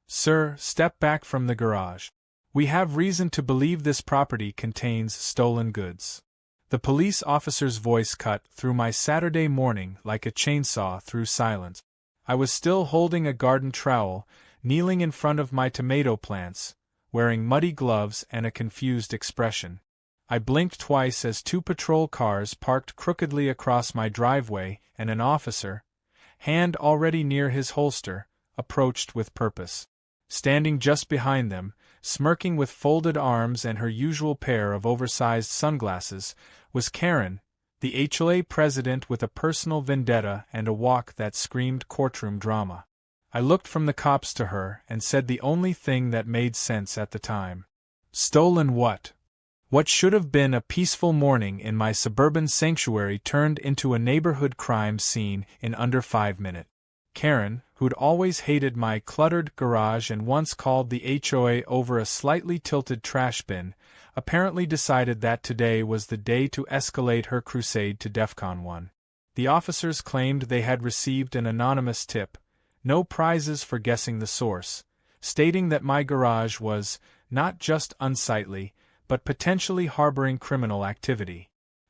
Sir, step back from the garage. We have reason to believe this property contains stolen goods. The police officer's voice cut through my Saturday morning like a chainsaw through silence. I was still holding a garden trowel, kneeling in front of my tomato plants, wearing muddy gloves and a confused expression. I blinked twice as 2 patrol cars parked crookedly across my driveway, and an officer, hand already near his holster, approached with purpose. Standing just behind them, smirking with folded arms and her usual pair of oversized sunglasses, was Karen, the HOA president with a personal vendetta and a walk that screamed courtroom drama. I looked from the cops to her and said the only thing that made sense at the time. Stolen what? What should have been a peaceful morning in my suburban sanctuary turned into a neighborhood crime scene in under 5 minutes. Karen, who'd always hated my cluttered garage and once called the HOA over a slightly tilted trash bin, apparently decided that today was the day to escalate her crusade to DEFCON 1. The officers claimed they had received an anonymous tip, no prizes for guessing the source, stating that my garage was not just unsightly, but potentially harboring criminal activity.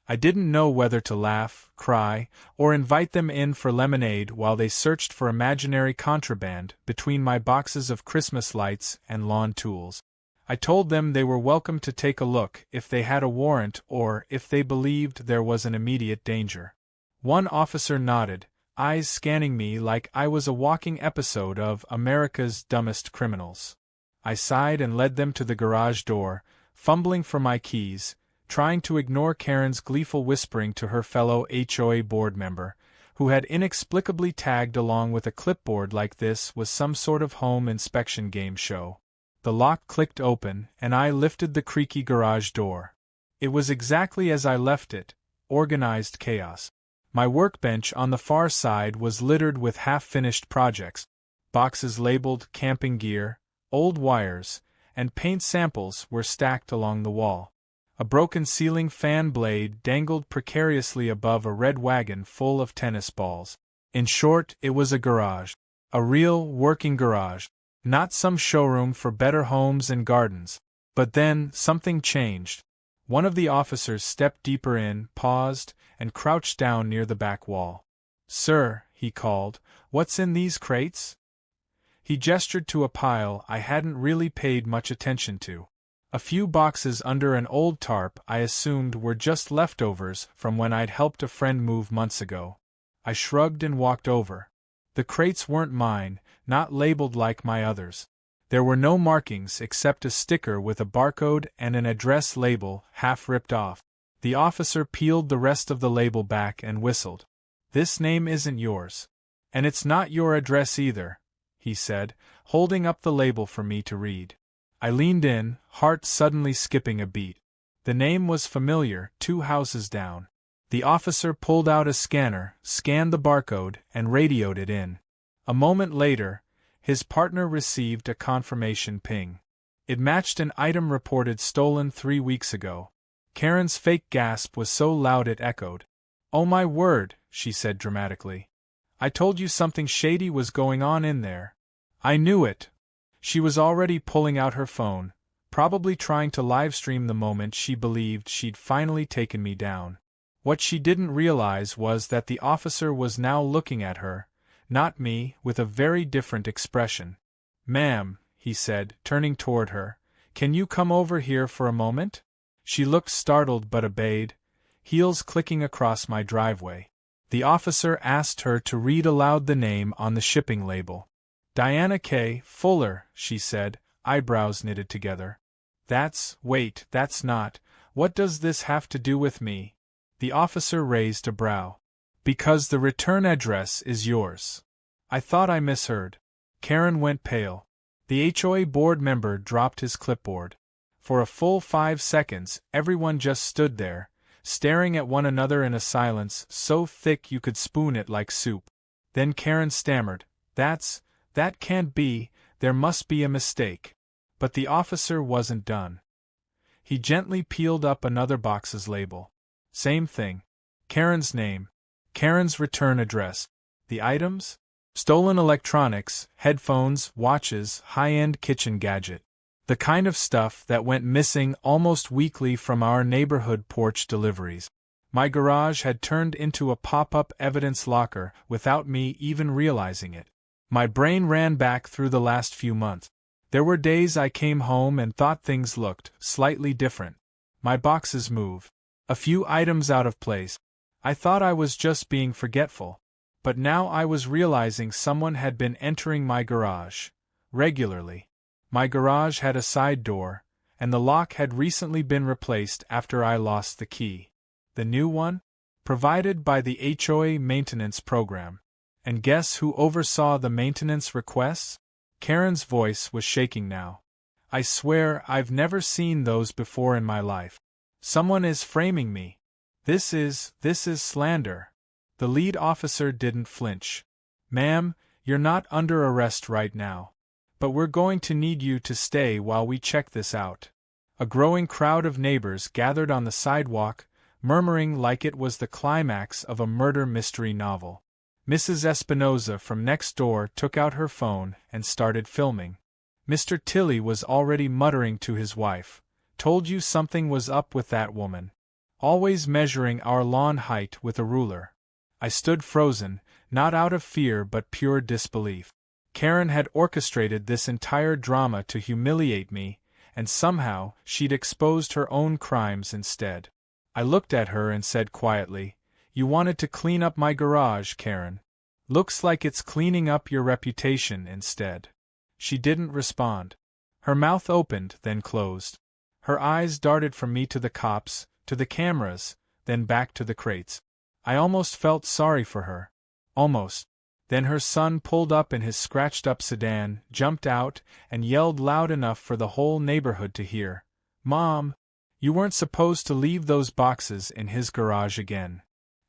I didn't know whether to laugh, cry, or invite them in for lemonade while they searched for imaginary contraband between my boxes of Christmas lights and lawn tools. I told them they were welcome to take a look if they had a warrant or if they believed there was an immediate danger. One officer nodded, eyes scanning me like I was a walking episode of America's Dumbest Criminals. I sighed and led them to the garage door, fumbling for my keys, trying to ignore Karen's gleeful whispering to her fellow HOA board member, who had inexplicably tagged along with a clipboard like this was some sort of home inspection game show. The lock clicked open, and I lifted the creaky garage door. It was exactly as I left it, organized chaos. My workbench on the far side was littered with half-finished projects, boxes labeled camping gear, old wires, and paint samples were stacked along the wall. A broken ceiling fan blade dangled precariously above a red wagon full of tennis balls. In short, it was a garage. A real, working garage. Not some showroom for better homes and gardens. But then, something changed. One of the officers stepped deeper in, paused, and crouched down near the back wall. "Sir," he called, "what's in these crates?" He gestured to a pile I hadn't really paid much attention to. A few boxes under an old tarp I assumed were just leftovers from when I'd helped a friend move months ago. I shrugged and walked over. The crates weren't mine, not labeled like my others. There were no markings except a sticker with a barcode and an address label half ripped off. The officer peeled the rest of the label back and whistled. "This name isn't yours. And it's not your address either," he said, holding up the label for me to read. I leaned in, heart suddenly skipping a beat. The name was familiar, 2 houses down. The officer pulled out a scanner, scanned the barcode, and radioed it in. A moment later, his partner received a confirmation ping. It matched an item reported stolen 3 weeks ago. Karen's fake gasp was so loud it echoed. "Oh my word," she said dramatically. "I told you something shady was going on in there. I knew it." She was already pulling out her phone, probably trying to livestream the moment she believed she'd finally taken me down. What she didn't realize was that the officer was now looking at her, not me, with a very different expression. "Ma'am," he said, turning toward her, "can you come over here for a moment?" She looked startled but obeyed, heels clicking across my driveway. The officer asked her to read aloud the name on the shipping label. "Diana K. Fuller," she said, eyebrows knitted together. Wait, that's not, what does this have to do with me?" The officer raised a brow. "Because the return address is yours." I thought I misheard. Karen went pale. The HOA board member dropped his clipboard. For a full 5 seconds, everyone just stood there, staring at one another in a silence so thick you could spoon it like soup. Then Karen stammered, That can't be, there must be a mistake." But the officer wasn't done. He gently peeled up another box's label. Same thing. Karen's name. Karen's return address. The items? Stolen electronics, headphones, watches, high-end kitchen gadget. The kind of stuff that went missing almost weekly from our neighborhood porch deliveries. My garage had turned into a pop-up evidence locker without me even realizing it. My brain ran back through the last few months. There were days I came home and thought things looked slightly different. My boxes moved. A few items out of place. I thought I was just being forgetful. But now I was realizing someone had been entering my garage regularly. My garage had a side door, and the lock had recently been replaced after I lost the key. The new one? Provided by the HOA maintenance program. And guess who oversaw the maintenance requests? Karen's voice was shaking now. I swear I've never seen those before in my life. Someone is framing me. This is slander. The lead officer didn't flinch. Ma'am, you're not under arrest right now. But we're going to need you to stay while we check this out. A growing crowd of neighbors gathered on the sidewalk, murmuring like it was the climax of a murder mystery novel. Mrs. Espinoza from next door took out her phone and started filming. Mr. Tilley was already muttering to his wife, "Told you something was up with that woman. Always measuring our lawn height with a ruler." I stood frozen, not out of fear but pure disbelief. Karen had orchestrated this entire drama to humiliate me, and somehow she'd exposed her own crimes instead. I looked at her and said quietly, "You wanted to clean up my garage, Karen. Looks like it's cleaning up your reputation instead." She didn't respond. Her mouth opened, then closed. Her eyes darted from me to the cops, to the cameras, then back to the crates. I almost felt sorry for her. Almost. Then her son pulled up in his scratched-up sedan, jumped out, and yelled loud enough for the whole neighborhood to hear. "Mom! You weren't supposed to leave those boxes in his garage again."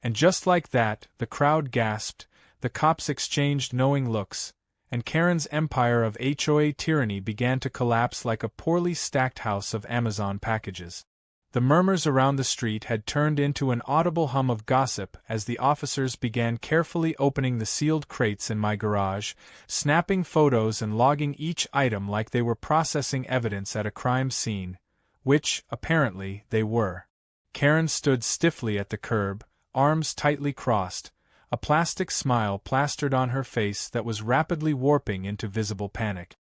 And just like that, the crowd gasped, the cops exchanged knowing looks, and Karen's empire of HOA tyranny began to collapse like a poorly stacked house of Amazon packages. The murmurs around the street had turned into an audible hum of gossip as the officers began carefully opening the sealed crates in my garage, snapping photos and logging each item like they were processing evidence at a crime scene, which, apparently, they were. Karen stood stiffly at the curb, arms tightly crossed, a plastic smile plastered on her face that was rapidly warping into visible panic.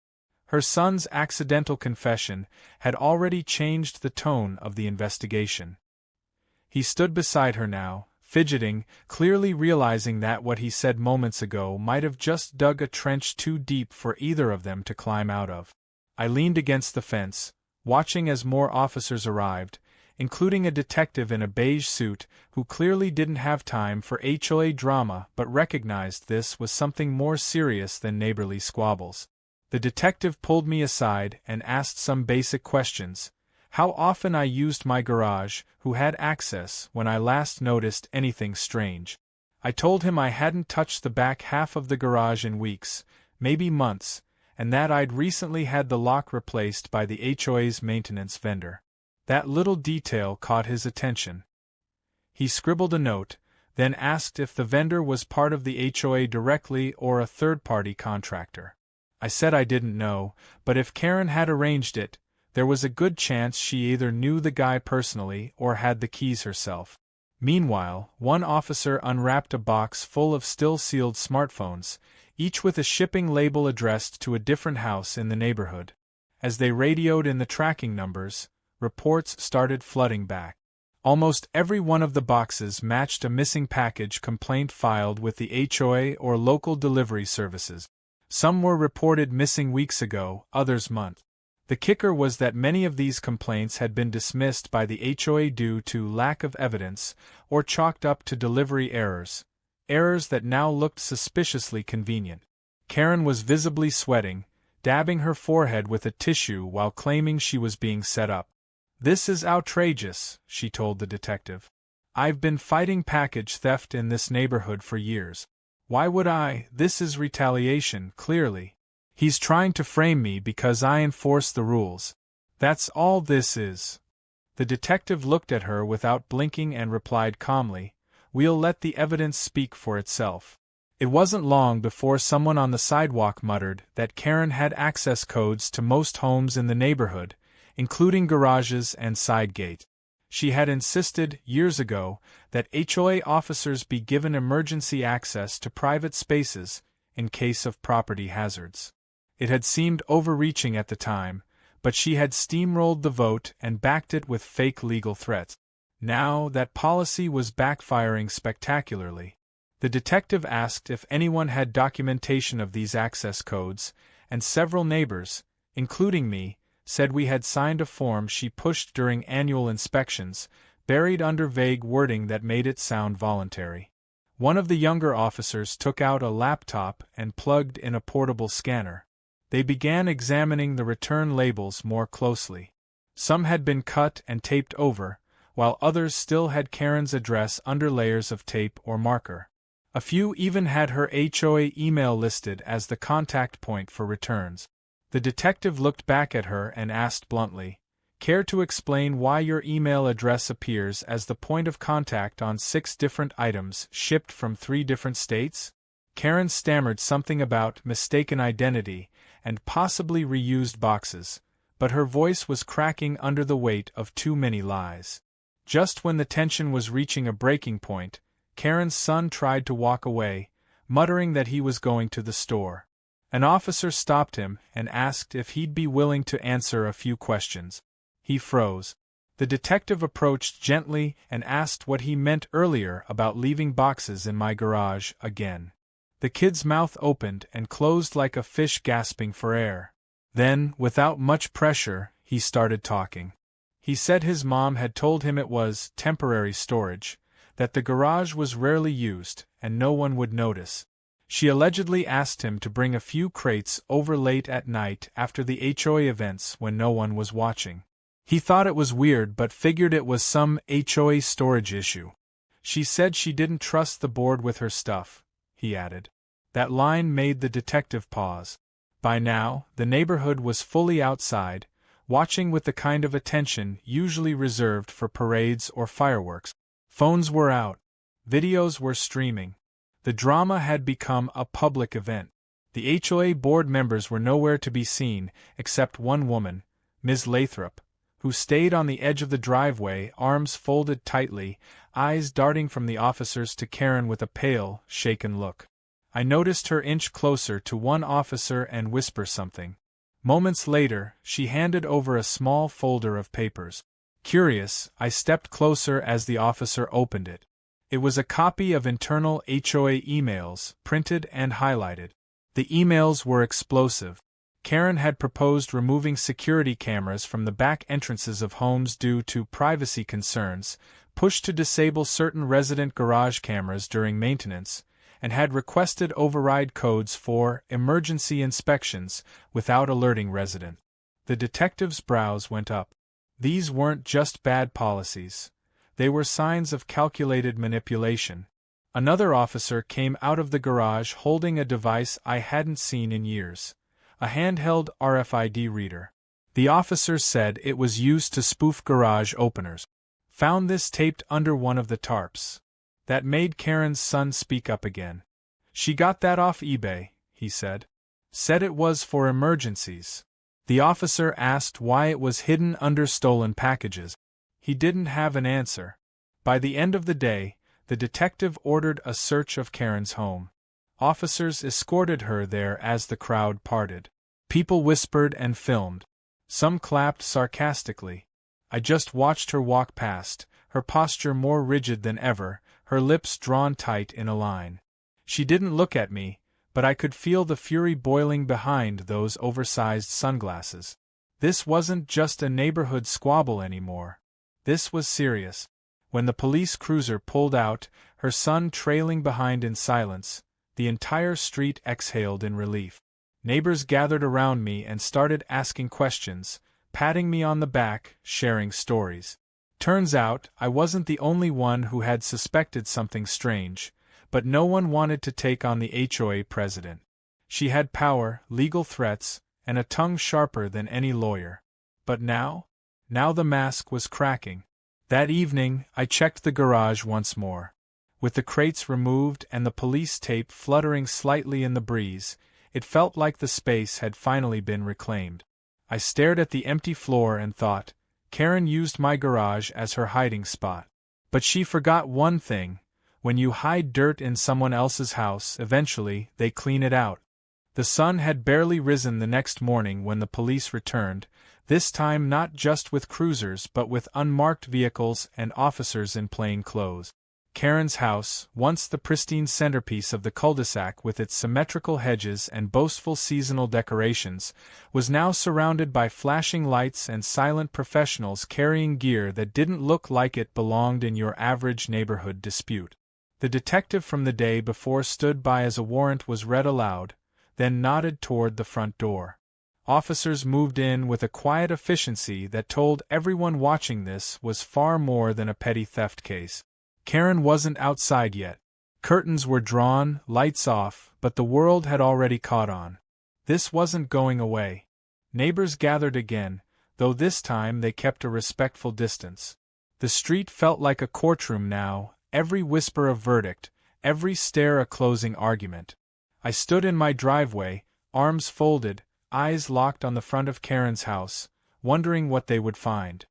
Her son's accidental confession had already changed the tone of the investigation. He stood beside her now, fidgeting, clearly realizing that what he said moments ago might have just dug a trench too deep for either of them to climb out of. I leaned against the fence, watching as more officers arrived, including a detective in a beige suit who clearly didn't have time for HOA drama but recognized this was something more serious than neighborly squabbles. The detective pulled me aside and asked some basic questions: how often I used my garage, who had access when I last noticed anything strange. I told him I hadn't touched the back half of the garage in weeks, maybe months, and that I'd recently had the lock replaced by the HOA's maintenance vendor. That little detail caught his attention. He scribbled a note, then asked if the vendor was part of the HOA directly or a third-party contractor. I said I didn't know, but if Karen had arranged it, there was a good chance she either knew the guy personally or had the keys herself. Meanwhile, one officer unwrapped a box full of still-sealed smartphones, each with a shipping label addressed to a different house in the neighborhood. As they radioed in the tracking numbers, reports started flooding back. Almost every one of the boxes matched a missing package complaint filed with the HOA or local delivery services. Some were reported missing weeks ago, others months. The kicker was that many of these complaints had been dismissed by the HOA due to lack of evidence or chalked up to delivery errors that now looked suspiciously convenient. Karen was visibly sweating, dabbing her forehead with a tissue while claiming she was being set up. "This is outrageous," she told the detective. "I've been fighting package theft in this neighborhood for years. Why would I? This is retaliation, clearly. He's trying to frame me because I enforce the rules. That's all this is." The detective looked at her without blinking and replied calmly, "We'll let the evidence speak for itself." It wasn't long before someone on the sidewalk muttered that Karen had access codes to most homes in the neighborhood, including garages and side gate. She had insisted, years ago, that HOA officers be given emergency access to private spaces in case of property hazards. It had seemed overreaching at the time, but she had steamrolled the vote and backed it with fake legal threats. Now that policy was backfiring spectacularly. The detective asked if anyone had documentation of these access codes, and several neighbors, including me, said we had signed a form she pushed during annual inspections, buried under vague wording that made it sound voluntary. One of the younger officers took out a laptop and plugged in a portable scanner. They began examining the return labels more closely. Some had been cut and taped over, while others still had Karen's address under layers of tape or marker. A few even had her HOA email listed as the contact point for returns. The detective looked back at her and asked bluntly, "Care to explain why your email address appears as the point of contact on 6 different items shipped from 3 different states?" Karen stammered something about mistaken identity and possibly reused boxes, but her voice was cracking under the weight of too many lies. Just when the tension was reaching a breaking point, Karen's son tried to walk away, muttering that he was going to the store. An officer stopped him and asked if he'd be willing to answer a few questions. He froze. The detective approached gently and asked what he meant earlier about leaving boxes in my garage again. The kid's mouth opened and closed like a fish gasping for air. Then, without much pressure, he started talking. He said his mom had told him it was temporary storage, that the garage was rarely used and no one would notice. She allegedly asked him to bring a few crates over late at night after the HOA events when no one was watching. He thought it was weird but figured it was some HOA storage issue. She said she didn't trust the board with her stuff, he added. That line made the detective pause. By now, the neighborhood was fully outside, watching with the kind of attention usually reserved for parades or fireworks. Phones were out. Videos were streaming. The drama had become a public event. The HOA board members were nowhere to be seen, except one woman, Ms. Lathrop, who stayed on the edge of the driveway, arms folded tightly, eyes darting from the officers to Karen with a pale, shaken look. I noticed her inch closer to one officer and whisper something. Moments later, she handed over a small folder of papers. Curious, I stepped closer as the officer opened it. It was a copy of internal HOA emails, printed and highlighted. The emails were explosive. Karen had proposed removing security cameras from the back entrances of homes due to privacy concerns, pushed to disable certain resident garage cameras during maintenance, and had requested override codes for emergency inspections without alerting residents. The detective's brows went up. These weren't just bad policies. They were signs of calculated manipulation. Another officer came out of the garage holding a device I hadn't seen in years. A handheld RFID reader. The officer said it was used to spoof garage openers. Found this taped under one of the tarps. That made Karen's son speak up again. She got that off eBay, he said. Said it was for emergencies. The officer asked why it was hidden under stolen packages. He didn't have an answer. By the end of the day, the detective ordered a search of Karen's home. Officers escorted her there as the crowd parted. People whispered and filmed. Some clapped sarcastically. I just watched her walk past, her posture more rigid than ever, her lips drawn tight in a line. She didn't look at me, but I could feel the fury boiling behind those oversized sunglasses. This wasn't just a neighborhood squabble anymore. This was serious. When the police cruiser pulled out, her son trailing behind in silence, the entire street exhaled in relief. Neighbors gathered around me and started asking questions, patting me on the back, sharing stories. Turns out, I wasn't the only one who had suspected something strange, but no one wanted to take on the HOA president. She had power, legal threats, and a tongue sharper than any lawyer. But now the mask was cracking. That evening, I checked the garage once more. With the crates removed and the police tape fluttering slightly in the breeze, it felt like the space had finally been reclaimed. I stared at the empty floor and thought, Karen used my garage as her hiding spot. But she forgot one thing: when you hide dirt in someone else's house, eventually they clean it out. The sun had barely risen the next morning when the police returned, this time not just with cruisers but with unmarked vehicles and officers in plain clothes. Karen's house, once the pristine centerpiece of the cul-de-sac with its symmetrical hedges and boastful seasonal decorations, was now surrounded by flashing lights and silent professionals carrying gear that didn't look like it belonged in your average neighborhood dispute. The detective from the day before stood by as a warrant was read aloud, then nodded toward the front door. Officers moved in with a quiet efficiency that told everyone watching this was far more than a petty theft case. Karen wasn't outside yet. Curtains were drawn, lights off, but the world had already caught on. This wasn't going away. Neighbors gathered again, though this time they kept a respectful distance. The street felt like a courtroom now, every whisper a verdict, every stare a closing argument. I stood in my driveway, arms folded, eyes locked on the front of Karen's house, wondering what they would find.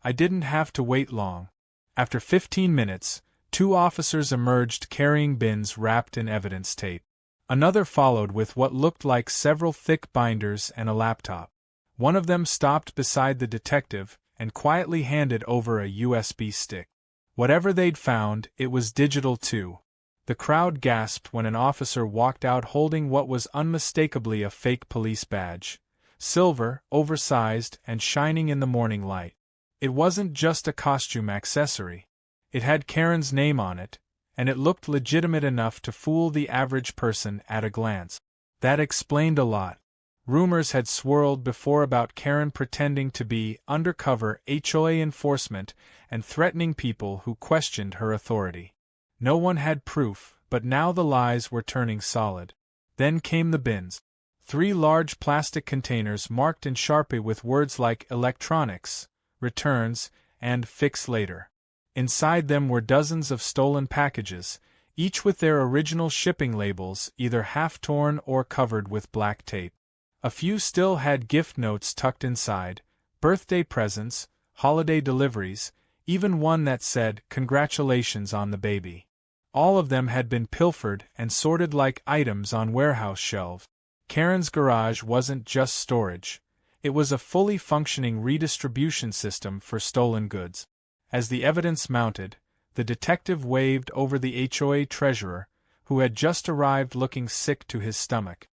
I didn't have to wait long. After 15 minutes, 2 officers emerged carrying bins wrapped in evidence tape. Another followed with what looked like several thick binders and a laptop. One of them stopped beside the detective and quietly handed over a USB stick. Whatever they'd found, it was digital too. The crowd gasped when an officer walked out holding what was unmistakably a fake police badge. Silver, oversized, and shining in the morning light. It wasn't just a costume accessory. It had Karen's name on it, and it looked legitimate enough to fool the average person at a glance. That explained a lot. Rumors had swirled before about Karen pretending to be undercover HOA enforcement and threatening people who questioned her authority. No one had proof, but now the lies were turning solid. Then came the bins. 3 large plastic containers marked in Sharpie with words like electronics, returns, and fix later. Inside them were dozens of stolen packages, each with their original shipping labels either half-torn or covered with black tape. A few still had gift notes tucked inside, birthday presents, holiday deliveries, even one that said, "Congratulations on the baby." All of them had been pilfered and sorted like items on warehouse shelves. Karen's garage wasn't just storage. It was a fully functioning redistribution system for stolen goods. As the evidence mounted, the detective waved over the HOA treasurer, who had just arrived looking sick to his stomach.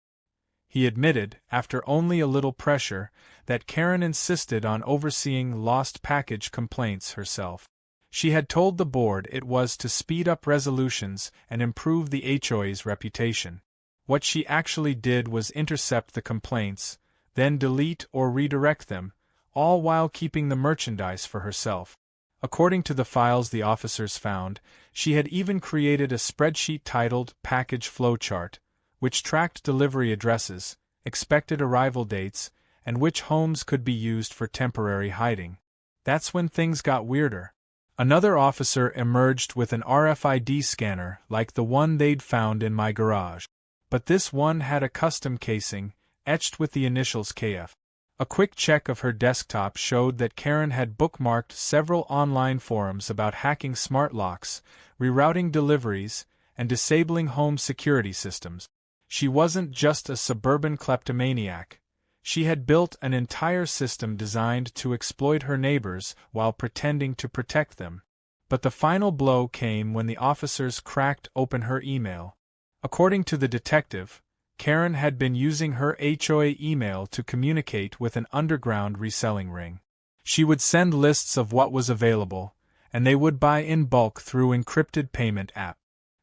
He admitted, after only a little pressure, that Karen insisted on overseeing lost package complaints herself. She had told the board it was to speed up resolutions and improve the HOA's reputation. What she actually did was intercept the complaints, then delete or redirect them, all while keeping the merchandise for herself. According to the files the officers found, she had even created a spreadsheet titled Package Flowchart, which tracked delivery addresses, expected arrival dates, and which homes could be used for temporary hiding. That's when things got weirder. Another officer emerged with an RFID scanner like the one they'd found in my garage. But this one had a custom casing, etched with the initials KF. A quick check of her desktop showed that Karen had bookmarked several online forums about hacking smart locks, rerouting deliveries, and disabling home security systems. She wasn't just a suburban kleptomaniac. She had built an entire system designed to exploit her neighbors while pretending to protect them. But the final blow came when the officers cracked open her email. According to the detective, Karen had been using her HOA email to communicate with an underground reselling ring. She would send lists of what was available, and they would buy in bulk through encrypted payment app.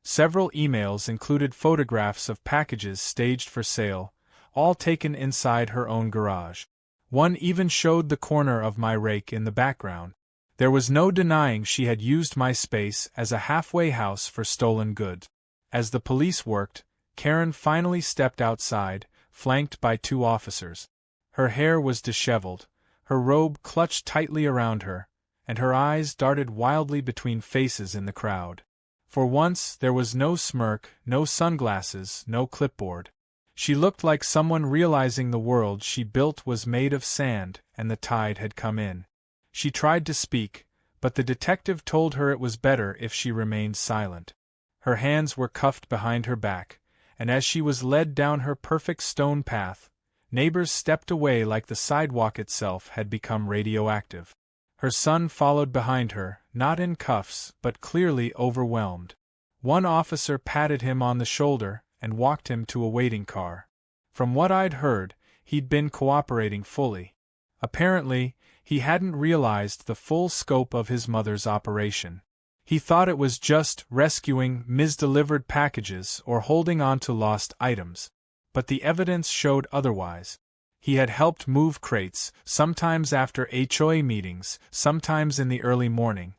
Several emails included photographs of packages staged for sale, all taken inside her own garage. One even showed the corner of my rake in the background. There was no denying she had used my space as a halfway house for stolen goods. As the police worked, Karen finally stepped outside, flanked by 2 officers. Her hair was disheveled, her robe clutched tightly around her, and her eyes darted wildly between faces in the crowd. For once, there was no smirk, no sunglasses, no clipboard. She looked like someone realizing the world she built was made of sand, and the tide had come in. She tried to speak, but the detective told her it was better if she remained silent. Her hands were cuffed behind her back, and as she was led down her perfect stone path, neighbors stepped away like the sidewalk itself had become radioactive. Her son followed behind her, not in cuffs, but clearly overwhelmed. One officer patted him on the shoulder and walked him to a waiting car. From what I'd heard, he'd been cooperating fully. Apparently, he hadn't realized the full scope of his mother's operation. He thought it was just rescuing misdelivered packages or holding on to lost items. But the evidence showed otherwise. He had helped move crates, sometimes after HOA meetings, sometimes in the early morning.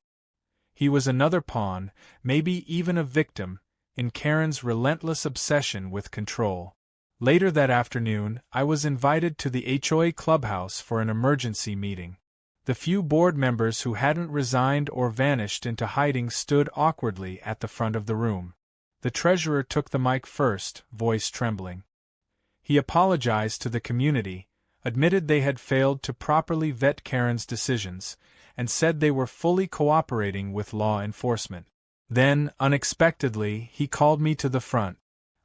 He was another pawn, maybe even a victim, in Karen's relentless obsession with control. Later that afternoon, I was invited to the HOA clubhouse for an emergency meeting. The few board members who hadn't resigned or vanished into hiding stood awkwardly at the front of the room. The treasurer took the mic first, voice trembling. He apologized to the community, admitted they had failed to properly vet Karen's decisions, and said they were fully cooperating with law enforcement. Then, unexpectedly, he called me to the front.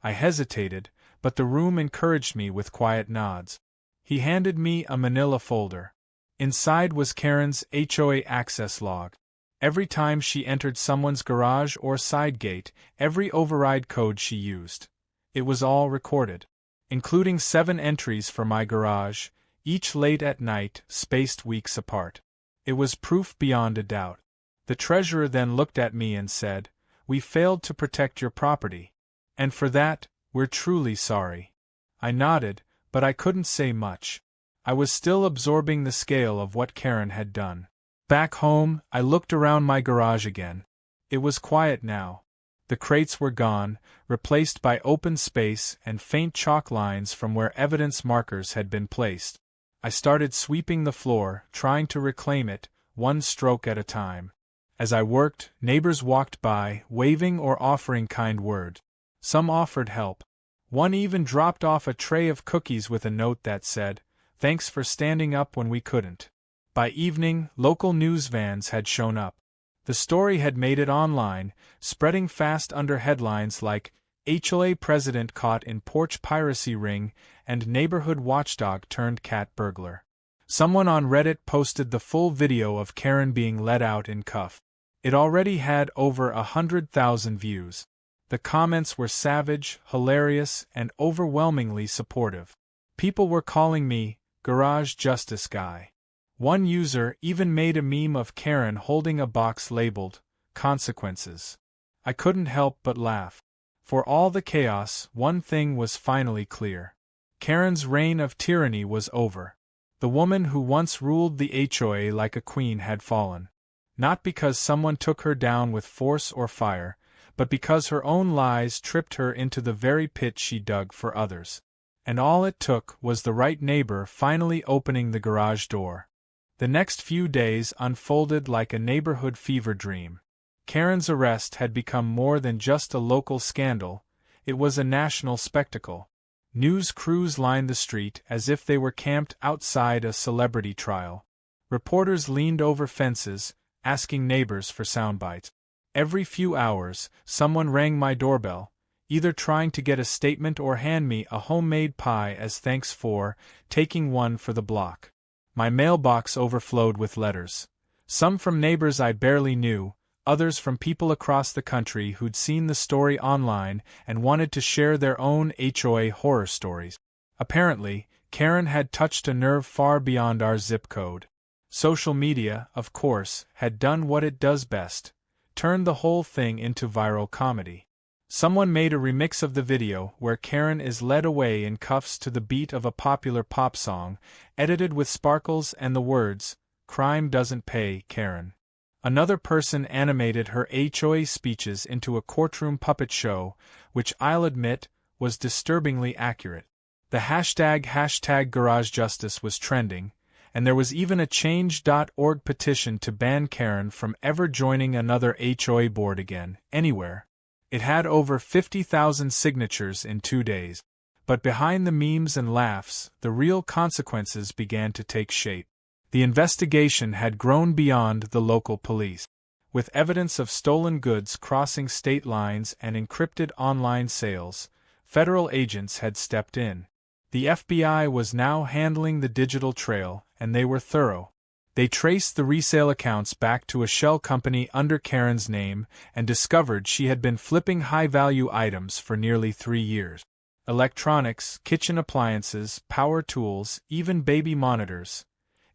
I hesitated, but the room encouraged me with quiet nods. He handed me a manila folder. Inside was Karen's HOA access log. Every time she entered someone's garage or side gate, every override code she used. It was all recorded, including 7 entries for my garage, each late at night, spaced weeks apart. It was proof beyond a doubt. The treasurer then looked at me and said, "We failed to protect your property. And for that, we're truly sorry." I nodded, but I couldn't say much. I was still absorbing the scale of what Karen had done. Back home, I looked around my garage again. It was quiet now. The crates were gone, replaced by open space and faint chalk lines from where evidence markers had been placed. I started sweeping the floor, trying to reclaim it, one stroke at a time. As I worked, neighbors walked by, waving or offering kind words. Some offered help. One even dropped off a tray of cookies with a note that said, "Thanks for standing up when we couldn't." By evening, local news vans had shown up. The story had made it online, spreading fast under headlines like HOA President Caught in Porch Piracy Ring and Neighborhood Watchdog Turned Cat Burglar. Someone on Reddit posted the full video of Karen being let out in cuffs. It already had over 100,000 views. The comments were savage, hilarious, and overwhelmingly supportive. People were calling me Garage Justice Guy. One user even made a meme of Karen holding a box labeled Consequences. I couldn't help but laugh. For all the chaos, one thing was finally clear. Karen's reign of tyranny was over. The woman who once ruled the HOA like a queen had fallen. Not because someone took her down with force or fire, but because her own lies tripped her into the very pit she dug for others. And all it took was the right neighbor finally opening the garage door. The next few days unfolded like a neighborhood fever dream. Karen's arrest had become more than just a local scandal, it was a national spectacle. News crews lined the street as if they were camped outside a celebrity trial. Reporters leaned over fences, asking neighbors for soundbites. Every few hours, someone rang my doorbell, either trying to get a statement or hand me a homemade pie as thanks for taking one for the block. My mailbox overflowed with letters. Some from neighbors I barely knew, others from people across the country who'd seen the story online and wanted to share their own HOA horror stories. Apparently, Karen had touched a nerve far beyond our zip code. Social media, of course, had done what it does best, turned the whole thing into viral comedy. Someone made a remix of the video where Karen is led away in cuffs to the beat of a popular pop song, edited with sparkles and the words, "Crime doesn't pay, Karen." Another person animated her HOA speeches into a courtroom puppet show, which I'll admit, was disturbingly accurate. The hashtag GarageJustice was trending, and there was even a change.org petition to ban Karen from ever joining another HOA board again, anywhere. It had over 50,000 signatures in 2 days. But behind the memes and laughs, the real consequences began to take shape. The investigation had grown beyond the local police. With evidence of stolen goods crossing state lines and encrypted online sales, federal agents had stepped in. The FBI was now handling the digital trail, and they were thorough. They traced the resale accounts back to a shell company under Karen's name and discovered she had been flipping high-value items for nearly 3 years. Electronics, kitchen appliances, power tools, even baby monitors.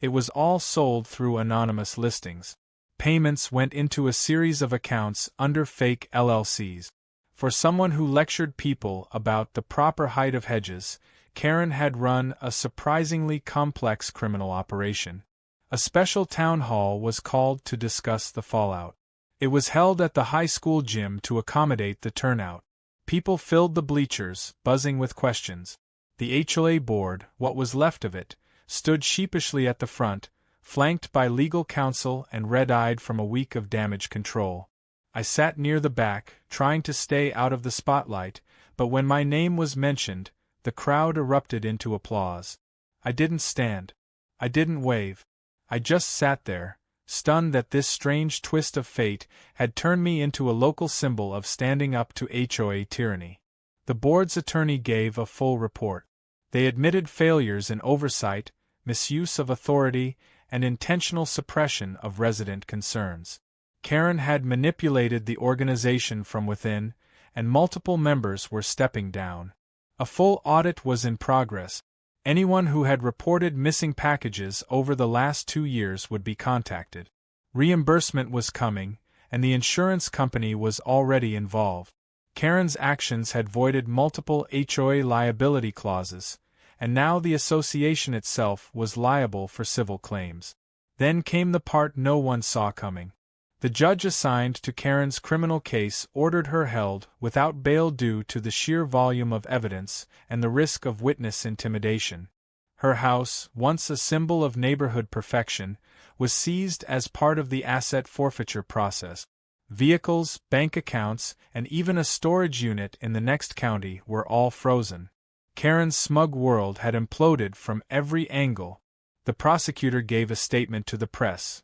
It was all sold through anonymous listings. Payments went into a series of accounts under fake LLCs. For someone who lectured people about the proper height of hedges, Karen had run a surprisingly complex criminal operation. A special town hall was called to discuss the fallout. It was held at the high school gym to accommodate the turnout. People filled the bleachers, buzzing with questions. The HOA board, what was left of it, stood sheepishly at the front, flanked by legal counsel and red-eyed from a week of damage control. I sat near the back, trying to stay out of the spotlight, but when my name was mentioned, the crowd erupted into applause. I didn't stand. I didn't wave. I just sat there, stunned that this strange twist of fate had turned me into a local symbol of standing up to HOA tyranny. The board's attorney gave a full report. They admitted failures in oversight, misuse of authority, and intentional suppression of resident concerns. Karen had manipulated the organization from within, and multiple members were stepping down. A full audit was in progress. Anyone who had reported missing packages over the last 2 years would be contacted. Reimbursement was coming, and the insurance company was already involved. Karen's actions had voided multiple HOA liability clauses, and now the association itself was liable for civil claims. Then came the part no one saw coming. The judge assigned to Karen's criminal case ordered her held without bail due to the sheer volume of evidence and the risk of witness intimidation. Her house, once a symbol of neighborhood perfection, was seized as part of the asset forfeiture process. Vehicles, bank accounts, and even a storage unit in the next county were all frozen. Karen's smug world had imploded from every angle. The prosecutor gave a statement to the press.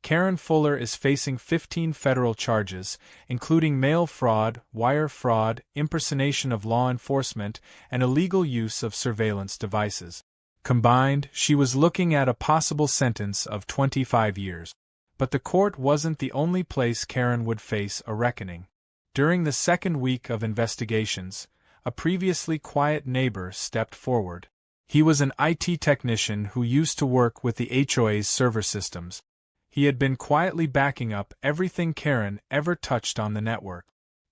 Karen Fuller is facing 15 federal charges, including mail fraud, wire fraud, impersonation of law enforcement, and illegal use of surveillance devices. Combined, she was looking at a possible sentence of 25 years. But the court wasn't the only place Karen would face a reckoning. During the second week of investigations, a previously quiet neighbor stepped forward. He was an IT technician who used to work with the HOA's server systems. He had been quietly backing up everything Karen ever touched on the network.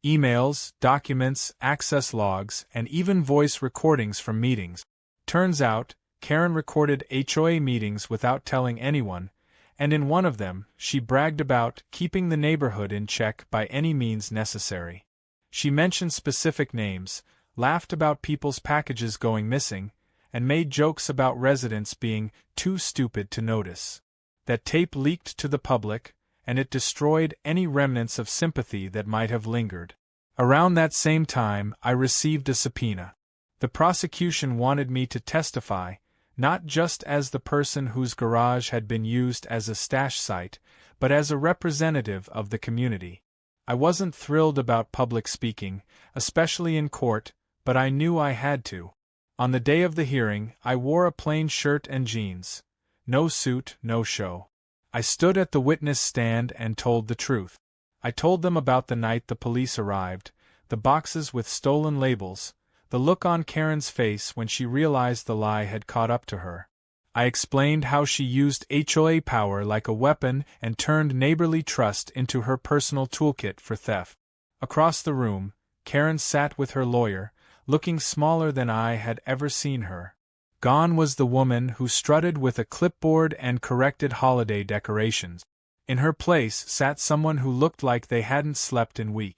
Emails, documents, access logs, and even voice recordings from meetings. Turns out, Karen recorded HOA meetings without telling anyone, and in one of them, she bragged about keeping the neighborhood in check by any means necessary. She mentioned specific names, laughed about people's packages going missing, and made jokes about residents being too stupid to notice. That tape leaked to the public, and it destroyed any remnants of sympathy that might have lingered. Around that same time, I received a subpoena. The prosecution wanted me to testify, not just as the person whose garage had been used as a stash site, but as a representative of the community. I wasn't thrilled about public speaking, especially in court, but I knew I had to. On the day of the hearing, I wore a plain shirt and jeans. No suit, no show. I stood at the witness stand and told the truth. I told them about the night the police arrived, the boxes with stolen labels, the look on Karen's face when she realized the lie had caught up to her. I explained how she used HOA power like a weapon and turned neighborly trust into her personal toolkit for theft. Across the room, Karen sat with her lawyer, looking smaller than I had ever seen her. Gone was the woman who strutted with a clipboard and corrected holiday decorations. In her place sat someone who looked like they hadn't slept in weeks.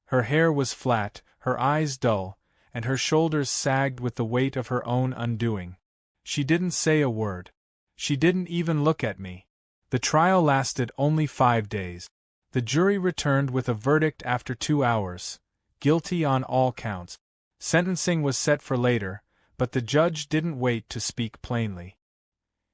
Her hair was flat, her eyes dull, and her shoulders sagged with the weight of her own undoing. She didn't say a word. She didn't even look at me. The trial lasted only 5 days. The jury returned with a verdict after 2 hours, guilty on all counts. Sentencing was set for later, but the judge didn't wait to speak plainly.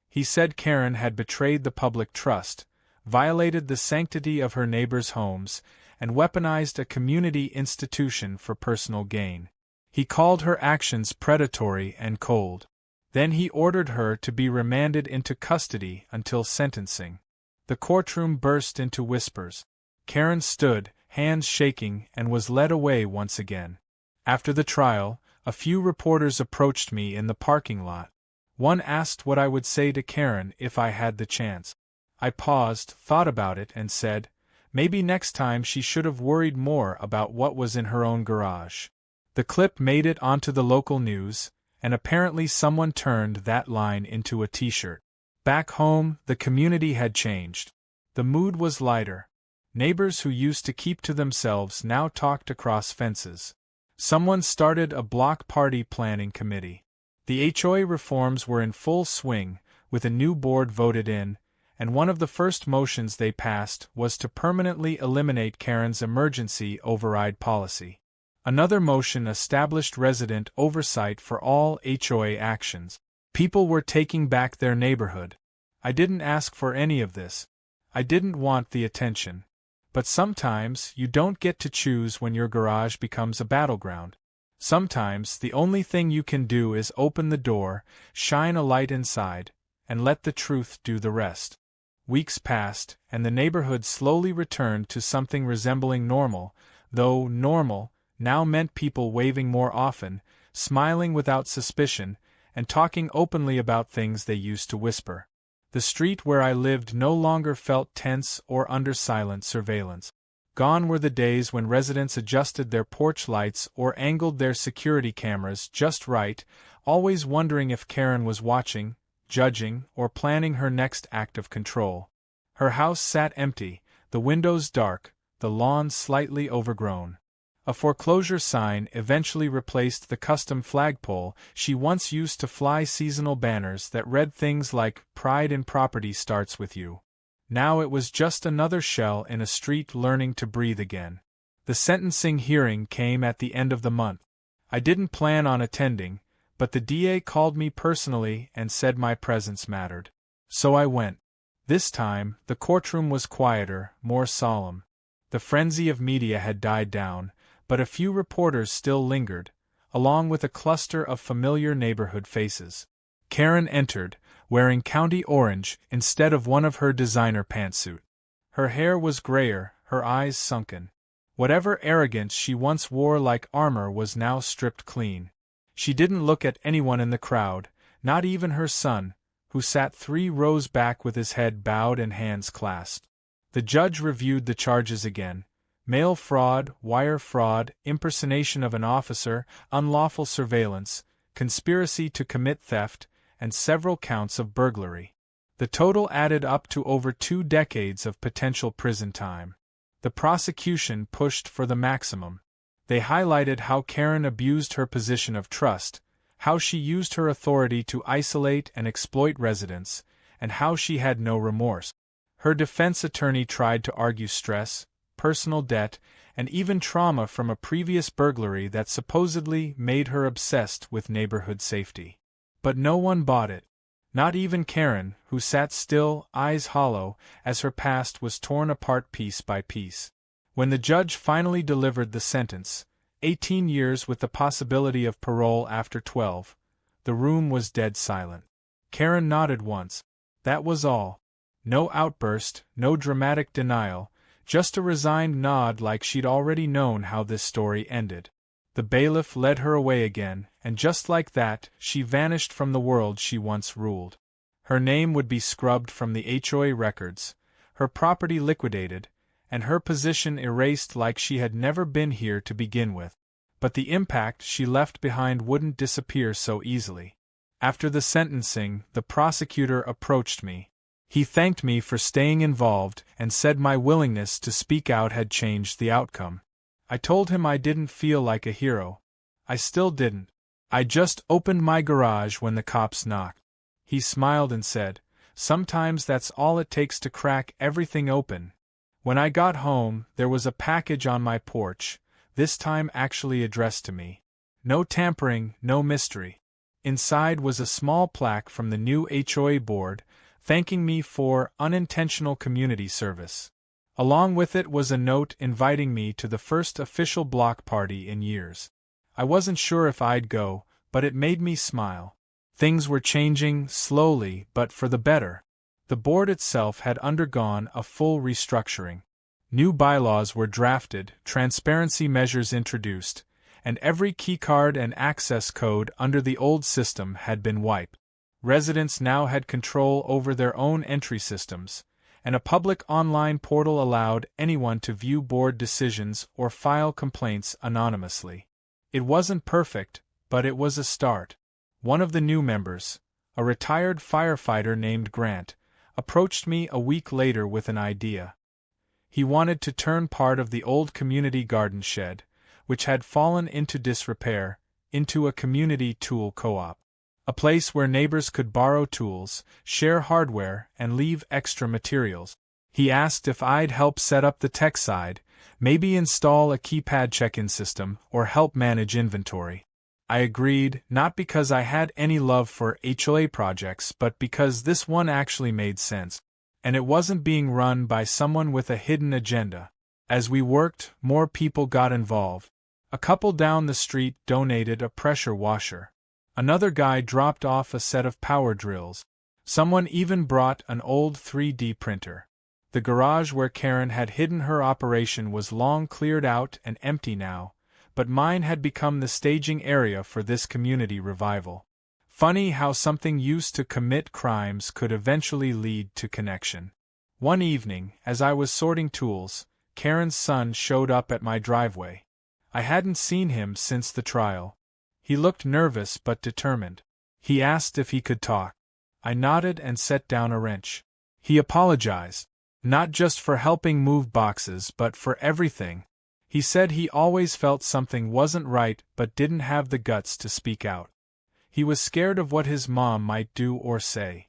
He said Karen had betrayed the public trust, violated the sanctity of her neighbors' homes, and weaponized a community institution for personal gain. He called her actions predatory and cold. Then he ordered her to be remanded into custody until sentencing. The courtroom burst into whispers. Karen stood, hands shaking, and was led away once again. After the trial, a few reporters approached me in the parking lot. One asked what I would say to Karen if I had the chance. I paused, thought about it, and said, maybe next time she should have worried more about what was in her own garage. The clip made it onto the local news, and apparently someone turned that line into a t-shirt. Back home, the community had changed. The mood was lighter. Neighbors who used to keep to themselves now talked across fences. Someone started a block party planning committee. The HOA reforms were in full swing, with a new board voted in, and one of the first motions they passed was to permanently eliminate Karen's emergency override policy. Another motion established resident oversight for all HOA actions. People were taking back their neighborhood. I didn't ask for any of this. I didn't want the attention. But sometimes you don't get to choose when your garage becomes a battleground. Sometimes the only thing you can do is open the door, shine a light inside, and let the truth do the rest. Weeks passed, and the neighborhood slowly returned to something resembling normal, though normal now meant people waving more often, smiling without suspicion, and talking openly about things they used to whisper. The street where I lived no longer felt tense or under silent surveillance. Gone were the days when residents adjusted their porch lights or angled their security cameras just right, always wondering if Karen was watching, judging, or planning her next act of control. Her house sat empty, the windows dark, the lawn slightly overgrown. A foreclosure sign eventually replaced the custom flagpole she once used to fly seasonal banners that read things like "Pride in property starts with you." Now it was just another shell in a street learning to breathe again. The sentencing hearing came at the end of the month. I didn't plan on attending, but the DA called me personally and said my presence mattered. So I went. This time, the courtroom was quieter, more solemn. The frenzy of media had died down, but a few reporters still lingered, along with a cluster of familiar neighborhood faces. Karen entered, wearing county orange instead of one of her designer pantsuit. Her hair was grayer, her eyes sunken. Whatever arrogance she once wore like armor was now stripped clean. She didn't look at anyone in the crowd, not even her son, who sat 3 rows back with his head bowed and hands clasped. The judge reviewed the charges again. Mail fraud, wire fraud, impersonation of an officer, unlawful surveillance, conspiracy to commit theft, and several counts of burglary. The total added up to over 2 decades of potential prison time. The prosecution pushed for the maximum. They highlighted how Karen abused her position of trust, how she used her authority to isolate and exploit residents, and how she had no remorse. Her defense attorney tried to argue stress, personal debt, and even trauma from a previous burglary that supposedly made her obsessed with neighborhood safety. But no one bought it. Not even Karen, who sat still, eyes hollow, as her past was torn apart piece by piece. When the judge finally delivered the sentence, 18 years with the possibility of parole after 12, the room was dead silent. Karen nodded once. That was all. No outburst, no dramatic denial, just a resigned nod like she'd already known how this story ended. The bailiff led her away again, and just like that, she vanished from the world she once ruled. Her name would be scrubbed from the HOA records, her property liquidated, and her position erased like she had never been here to begin with. But the impact she left behind wouldn't disappear so easily. After the sentencing, the prosecutor approached me. He thanked me for staying involved and said my willingness to speak out had changed the outcome. I told him I didn't feel like a hero. I still didn't. I just opened my garage when the cops knocked. He smiled and said, Sometimes that's all it takes to crack everything open. When I got home, there was a package on my porch, this time actually addressed to me. No tampering, no mystery. Inside was a small plaque from the new HOA board, thanking me for unintentional community service. Along with it was a note inviting me to the first official block party in years. I wasn't sure if I'd go, but it made me smile. Things were changing, slowly, but for the better. The board itself had undergone a full restructuring. New bylaws were drafted, transparency measures introduced, and every keycard and access code under the old system had been wiped. Residents now had control over their own entry systems, and a public online portal allowed anyone to view board decisions or file complaints anonymously. It wasn't perfect, but it was a start. One of the new members, a retired firefighter named Grant, approached me a week later with an idea. He wanted to turn part of the old community garden shed, which had fallen into disrepair, into a community tool co-op. A place where neighbors could borrow tools, share hardware, and leave extra materials. He asked if I'd help set up the tech side, maybe install a keypad check-in system, or help manage inventory. I agreed, not because I had any love for HOA projects, but because this one actually made sense. And it wasn't being run by someone with a hidden agenda. As we worked, more people got involved. A couple down the street donated a pressure washer. Another guy dropped off a set of power drills. Someone even brought an old 3D printer. The garage where Karen had hidden her operation was long cleared out and empty now, but mine had become the staging area for this community revival. Funny how something used to commit crimes could eventually lead to connection. One evening, as I was sorting tools, Karen's son showed up at my driveway. I hadn't seen him since the trial. He looked nervous but determined. He asked if he could talk. I nodded and set down a wrench. He apologized, not just for helping move boxes but for everything. He said he always felt something wasn't right but didn't have the guts to speak out. He was scared of what his mom might do or say.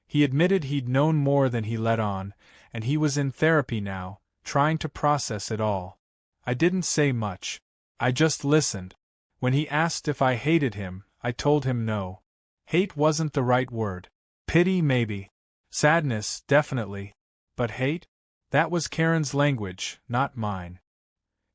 He admitted he'd known more than he let on, and he was in therapy now, trying to process it all. I didn't say much. I just listened. When he asked if I hated him, I told him no. Hate wasn't the right word. Pity maybe. Sadness, definitely. But hate? That was Karen's language, not mine.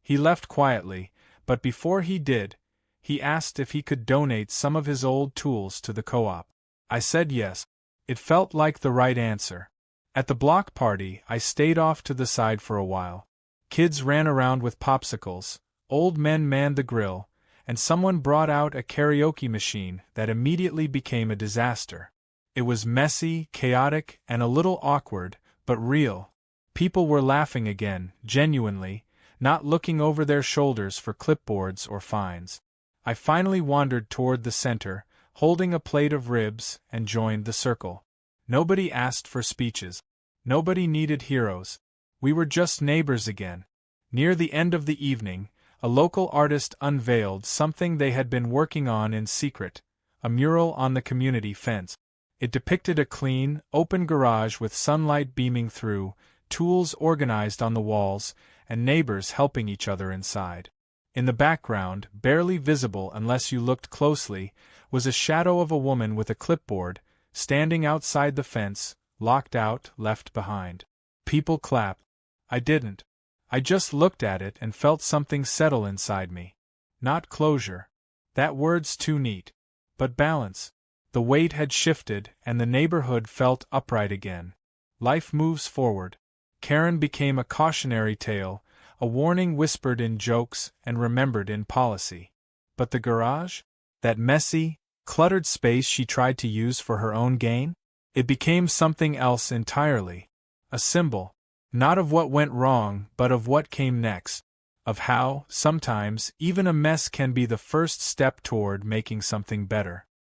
He left quietly, but before he did, he asked if he could donate some of his old tools to the co-op. I said yes. It felt like the right answer. At the block party, I stayed off to the side for a while. Kids ran around with popsicles, old men manned the grill, and someone brought out a karaoke machine that immediately became a disaster. It was messy, chaotic, and a little awkward, but real. People were laughing again, genuinely, not looking over their shoulders for clipboards or fines. I finally wandered toward the center, holding a plate of ribs, and joined the circle. Nobody asked for speeches. Nobody needed heroes. We were just neighbors again. Near the end of the evening, a local artist unveiled something they had been working on in secret, a mural on the community fence. It depicted a clean, open garage with sunlight beaming through, tools organized on the walls, and neighbors helping each other inside. In the background, barely visible unless you looked closely, was a shadow of a woman with a clipboard, standing outside the fence, locked out, left behind. People clapped. I didn't. I just looked at it and felt something settle inside me. Not closure. That word's too neat. But balance. The weight had shifted, and the neighborhood felt upright again. Life moves forward. Karen became a cautionary tale, a warning whispered in jokes and remembered in policy. But the garage? That messy, cluttered space she tried to use for her own gain? It became something else entirely. A symbol. Not of what went wrong, but of what came next. Of how, sometimes, even a mess can be the first step toward making something better.